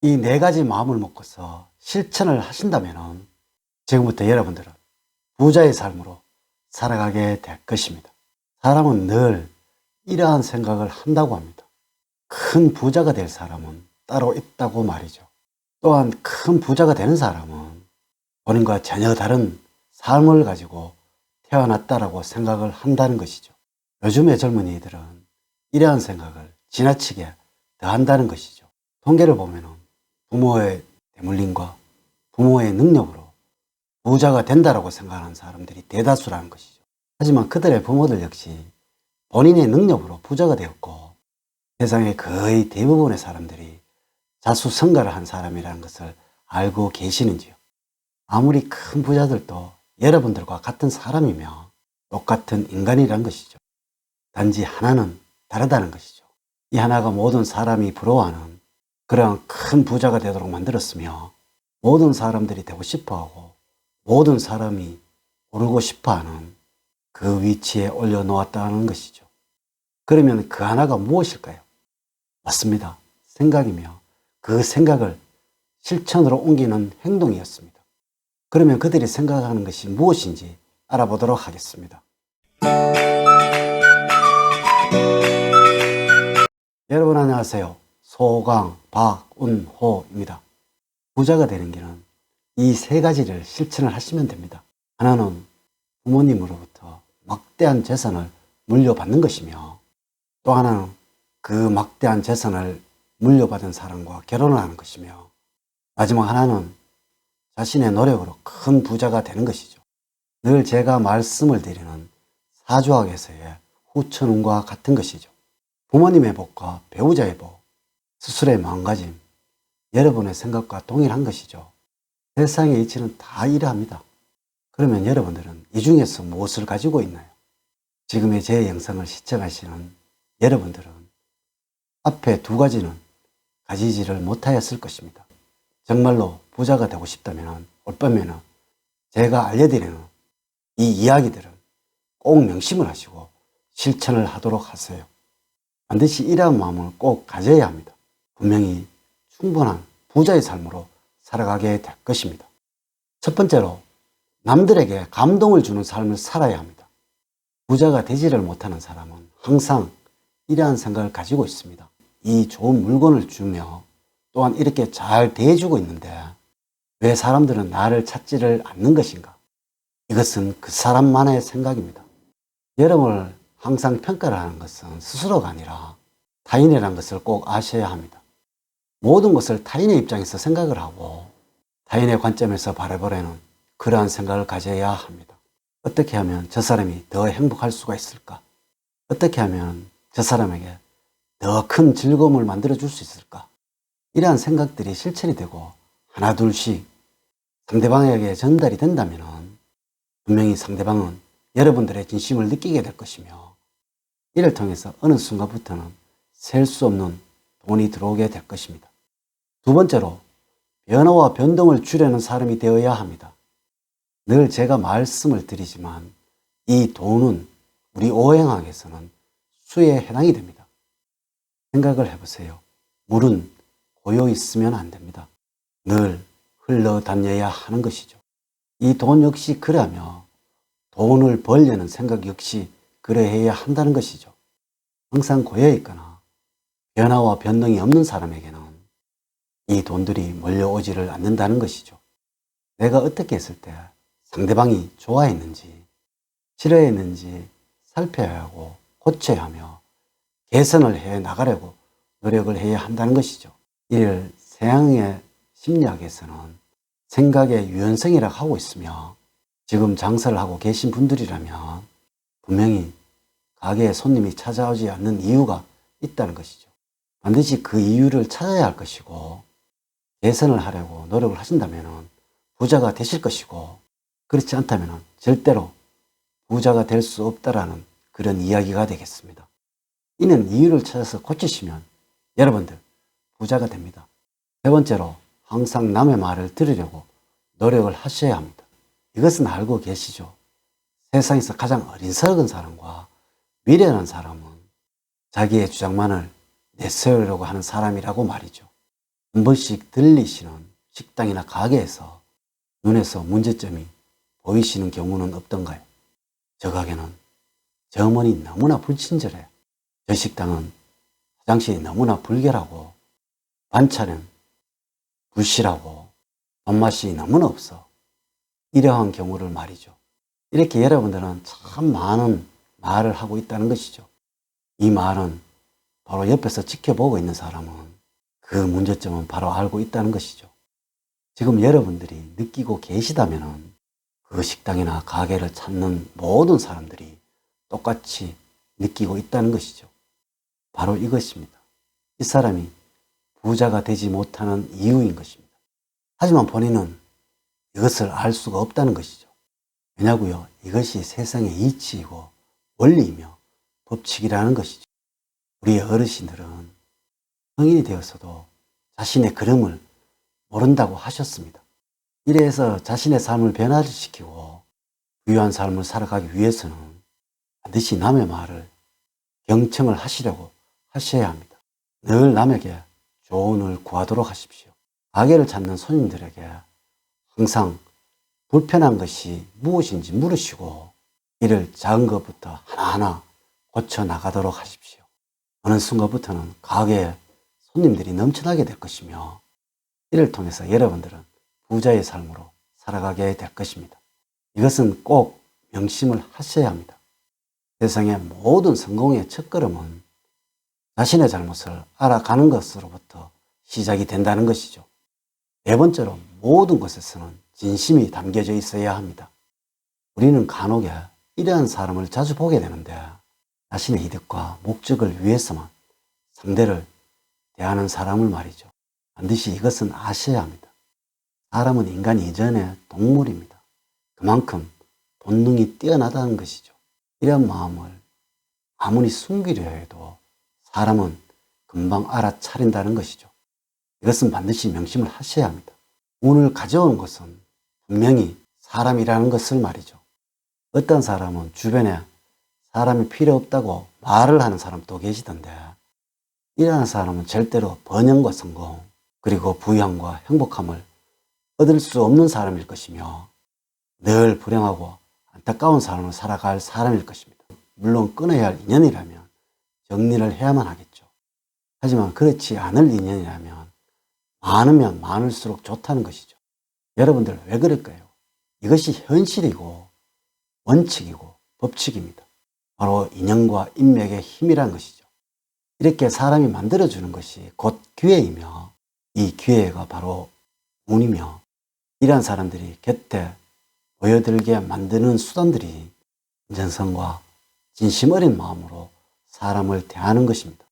이 네 가지 마음을 먹고서 실천을 하신다면 지금부터 여러분들은 부자의 삶으로 살아가게 될 것입니다. 사람은 늘 이러한 생각을 한다고 합니다. 큰 부자가 될 사람은 따로 있다고 말이죠. 또한 큰 부자가 되는 사람은 본인과 전혀 다른 삶을 가지고 태어났다라고 생각을 한다는 것이죠. 요즘의 젊은이들은 이러한 생각을 지나치게 더한다는 것이죠. 통계를 보면 부모의 대물림과 부모의 능력으로 부자가 된다라고 생각하는 사람들이 대다수라는 것이죠. 하지만 그들의 부모들 역시 본인의 능력으로 부자가 되었고 세상의 거의 대부분의 사람들이 자수성가를 한 사람이라는 것을 알고 계시는지요? 아무리 큰 부자들도 여러분들과 같은 사람이며 똑같은 인간이란 것이죠. 단지 하나는 다르다는 것이죠. 이 하나가 모든 사람이 부러워하는 그러한 큰 부자가 되도록 만들었으며 모든 사람들이 되고 싶어하고 모든 사람이 오르고 싶어하는 그 위치에 올려놓았다는 것이죠. 그러면 그 하나가 무엇일까요? 맞습니다. 생각이며 그 생각을 실천으로 옮기는 행동이었습니다. 그러면 그들이 생각하는 것이 무엇인지 알아보도록 하겠습니다. 여러분 안녕하세요. 소강 박운호입니다. 부자가 되는 길은 이 세 가지를 실천을 하시면 됩니다. 하나는 부모님으로부터 막대한 재산을 물려받는 것이며 또 하나는 그 막대한 재산을 물려받은 사람과 결혼을 하는 것이며 마지막 하나는 자신의 노력으로 큰 부자가 되는 것이죠. 늘 제가 말씀을 드리는 사주학에서의 후천운과 같은 것이죠. 부모님의 복과 배우자의 복, 스스로의 마음가짐, 여러분의 생각과 동일한 것이죠. 세상의 이치는 다 이러합니다. 그러면 여러분들은 이 중에서 무엇을 가지고 있나요? 지금의 제 영상을 시청하시는 여러분들은 앞에 두 가지는 가지지를 못하였을 것입니다. 정말로 부자가 되고 싶다면 올 밤에는 제가 알려드리는 이 이야기들을 꼭 명심을 하시고 실천을 하도록 하세요. 반드시 이러한 마음을 꼭 가져야 합니다. 분명히 충분한 부자의 삶으로 살아가게 될 것입니다. 첫 번째로 남들에게 감동을 주는 삶을 살아야 합니다. 부자가 되지를 못하는 사람은 항상 이러한 생각을 가지고 있습니다. 이 좋은 물건을 주며 또한 이렇게 잘 대해주고 있는데 왜 사람들은 나를 찾지를 않는 것인가? 이것은 그 사람만의 생각입니다. 여러분을 항상 평가를 하는 것은 스스로가 아니라 타인이라는 것을 꼭 아셔야 합니다. 모든 것을 타인의 입장에서 생각을 하고 타인의 관점에서 바라보려는 그러한 생각을 가져야 합니다. 어떻게 하면 저 사람이 더 행복할 수가 있을까? 어떻게 하면 저 사람에게 더 큰 즐거움을 만들어줄 수 있을까? 이러한 생각들이 실천이 되고 하나 둘씩 상대방에게 전달이 된다면 분명히 상대방은 여러분들의 진심을 느끼게 될 것이며 이를 통해서 어느 순간부터는 셀 수 없는 돈이 들어오게 될 것입니다. 두 번째로 변화와 변동을 주려는 사람이 되어야 합니다. 늘 제가 말씀을 드리지만 이 돈은 우리 오행학에서는 수에 해당이 됩니다. 생각을 해보세요. 물은 고여 있으면 안 됩니다. 늘 흘러다녀야 하는 것이죠. 이 돈 역시 그러하며 돈을 벌려는 생각 역시 그러해야 한다는 것이죠. 항상 고여 있거나 변화와 변동이 없는 사람에게는 이 돈들이 몰려오지를 않는다는 것이죠. 내가 어떻게 했을 때 상대방이 좋아했는지 싫어했는지 살펴야 하고 고쳐야 하며 개선을 해 나가려고 노력을 해야 한다는 것이죠. 이를 서양의 심리학에서는 생각의 유연성이라고 하고 있으며 지금 장사를 하고 계신 분들이라면 분명히 가게에 손님이 찾아오지 않는 이유가 있다는 것이죠. 반드시 그 이유를 찾아야 할 것이고 개선을 하려고 노력을 하신다면 부자가 되실 것이고 그렇지 않다면 절대로 부자가 될 수 없다라는 그런 이야기가 되겠습니다. 이는 이유를 찾아서 고치시면 여러분들 부자가 됩니다. 세 번째로 항상 남의 말을 들으려고 노력을 하셔야 합니다. 이것은 알고 계시죠? 세상에서 가장 어리석은 사람과 미련한 사람은 자기의 주장만을 내세우려고 하는 사람이라고 말이죠. 한 번씩 들리시는 식당이나 가게에서 눈에서 문제점이 보이시는 경우는 없던가요? 저 가게는 저 어머니 너무나 불친절해. 저 식당은 화장실이 너무나 불결하고 반찬은 불실하고 손맛이 너무나 없어. 이러한 경우를 말이죠. 이렇게 여러분들은 참 많은 말을 하고 있다는 것이죠. 이 말은 바로 옆에서 지켜보고 있는 사람은 그 문제점은 바로 알고 있다는 것이죠. 지금 여러분들이 느끼고 계시다면 그 식당이나 가게를 찾는 모든 사람들이 똑같이 느끼고 있다는 것이죠. 바로 이것입니다. 이 사람이 부자가 되지 못하는 이유인 것입니다. 하지만 본인은 이것을 알 수가 없다는 것이죠. 왜냐고요? 이것이 세상의 이치이고 원리이며 법칙이라는 것이죠. 우리의 어르신들은 성인이 되었어도 자신의 그름을 모른다고 하셨습니다. 이래서 자신의 삶을 변화시키고 부유한 삶을 살아가기 위해서는 반드시 남의 말을 경청을 하시려고 하셔야 합니다. 늘 남에게 조언을 구하도록 하십시오. 가게를 찾는 손님들에게 항상 불편한 것이 무엇인지 물으시고 이를 작은 것부터 하나하나 고쳐 나가도록 하십시오. 어느 순간부터는 가게에 손님들이 넘쳐나게 될 것이며 이를 통해서 여러분들은 부자의 삶으로 살아가게 될 것입니다. 이것은 꼭 명심을 하셔야 합니다. 세상의 모든 성공의 첫걸음은 자신의 잘못을 알아가는 것으로부터 시작이 된다는 것이죠. 네 번째로 모든 것에서는 진심이 담겨져 있어야 합니다. 우리는 간혹에 이러한 사람을 자주 보게 되는데 자신의 이득과 목적을 위해서만 상대를 대하는 사람을 말이죠. 반드시 이것은 아셔야 합니다. 사람은 인간 이전의 동물입니다. 그만큼 본능이 뛰어나다는 것이죠. 이런 마음을 아무리 숨기려 해도 사람은 금방 알아차린다는 것이죠. 이것은 반드시 명심을 하셔야 합니다. 운을 가져오는 것은 분명히 사람이라는 것을 말이죠. 어떤 사람은 주변에 사람이 필요 없다고 말을 하는 사람도 계시던데 이러한 사람은 절대로 번영과 성공 그리고 부양과 행복함을 얻을 수 없는 사람일 것이며 늘 불행하고 안타까운 삶을 살아갈 사람일 것입니다. 물론 끊어야 할 인연이라면 정리를 해야만 하겠죠. 하지만 그렇지 않을 인연이라면 많으면 많을수록 좋다는 것이죠. 여러분들 왜 그럴까요? 이것이 현실이고 원칙이고 법칙입니다. 바로 인연과 인맥의 힘이란 것이죠. 이렇게 사람이 만들어주는 것이 곧 기회이며 이 기회가 바로 운이며 이러한 사람들이 곁에 보여들게 만드는 수단들이 진정성과 진심 어린 마음으로 사람을 대하는 것입니다.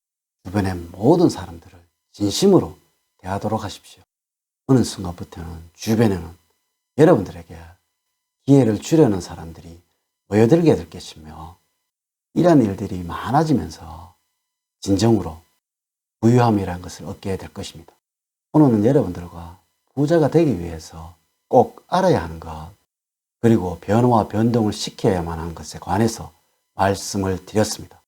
주변의 모든 사람들을 진심으로 대하도록 하십시오. 어느 순간부터는 주변에는 여러분들에게 기회를 주려는 사람들이 모여들게 될 것이며 이러한 일들이 많아지면서 진정으로 부유함이라는 것을 얻게 될 것입니다. 오늘은 여러분들과 부자가 되기 위해서 꼭 알아야 하는 것 그리고 변화와 변동을 시켜야만 하는 것에 관해서 말씀을 드렸습니다.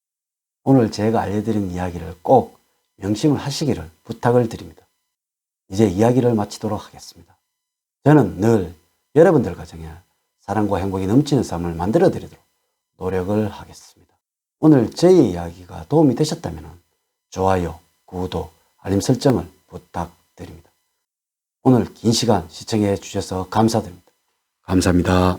오늘 제가 알려드린 이야기를 꼭 명심을 하시기를 부탁을 드립니다. 이제 이야기를 마치도록 하겠습니다. 저는 늘 여러분들 가정에 사랑과 행복이 넘치는 삶을 만들어 드리도록 노력을 하겠습니다. 오늘 저희 이야기가 도움이 되셨다면 좋아요, 구독, 알림 설정을 부탁드립니다. 오늘 긴 시간 시청해 주셔서 감사드립니다. 감사합니다.